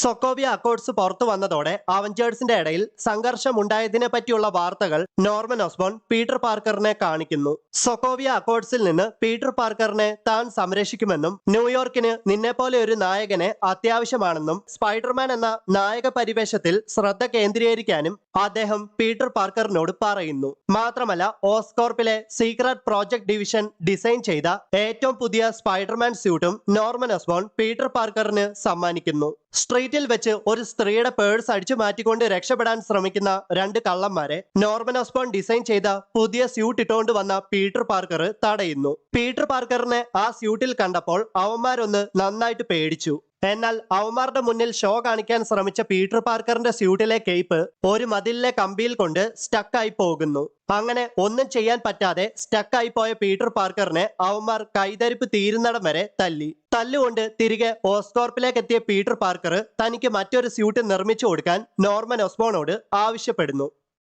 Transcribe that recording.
സൊക്കോവിയ accords പുറത്തു വന്നതോടെ അവഞ്ചേഴ്സിന്റെ ഇടയിൽ സംഘർഷമുണ്ടായതിനെ പറ്റിയുള്ള വാർത്തകൾ നോർമൻ ഓസ്ബോൺ പീറ്റർ പാർക്കറിനെ കാണിക്കുന്നു. സൊക്കോവിയ അക്കോർഡ്സിൽ നിന്ന് പീറ്റർ പാർക്കറിനെ താൻ സംരക്ഷിക്കുമെന്നും ന്യൂയോർക്കിന് നിന്നെപ്പോലെ ഒരു നായകനെ അത്യാവശ്യമാണെന്നും സ്പൈഡർമാൻ എന്ന നായക പരിവേഷത്തിൽ ശ്രദ്ധ കേന്ദ്രീകരിക്കാനും അദ്ദേഹം പീറ്റർ പാർക്കറിനോട് പറയുന്നു. മാത്രമല്ല ഓസ്കോർപ്പിലെ സീക്രട്ട് പ്രോജക്ട് ഡിവിഷൻ ഡിസൈൻ ചെയ്ത ഏറ്റവും പുതിയ സ്പൈഡർമാൻ സ്യൂട്ടും നോർമൻ ഓസ്ബോൺ പീറ്റർ പാർക്കറിന് സമ്മാനിക്കുന്നു. സ്ട്രീറ്റിൽ വെച്ച് ഒരു സ്ത്രീയുടെ പേഴ്സ് അടിച്ചു മാറ്റിക്കൊണ്ട് രക്ഷപ്പെടാൻ ശ്രമിക്കുന്ന രണ്ട് കള്ളന്മാരെ നോർമൻ ഓസ്ബോൺ ഡിസൈൻ ചെയ്ത പുതിയ സ്യൂട്ട് ഇട്ടുകൊണ്ട് വന്ന പീറ്റർ പാർക്കർ തടയുന്നു. പീറ്റർ പാർക്കറിനെ ആ സ്യൂട്ടിൽ കണ്ടപ്പോൾ അവന്മാരൊന്ന് നന്നായിട്ട് പേടിച്ചു. എന്നാൽ അവന്മാരുടെ മുന്നിൽ ഷോ കാണിക്കാൻ ശ്രമിച്ച പീറ്റർ പാർക്കറിന്റെ സ്യൂട്ടിലെ കേപ്പ് ഒരു മതിലിലെ കമ്പിയിൽ കൊണ്ട് സ്റ്റക്കായി പോകുന്നു. അങ്ങനെ ഒന്നും ചെയ്യാൻ പറ്റാതെ സ്റ്റക്കായി പോയ പീറ്റർ പാർക്കറിനെ അവന്മാർ കൈതരിപ്പ് തീരുന്നിടം വരെ തല്ലുകൊണ്ട് തിരികെ ഓസ്കോർപ്പിലേക്ക് എത്തിയ പീറ്റർ പാർക്കർ തനിക്ക് മറ്റൊരു സ്യൂട്ട് നിർമ്മിച്ചു കൊടുക്കാൻ നോർമൻ ഓസ്ബോണോട് ആവശ്യപ്പെടുന്നു.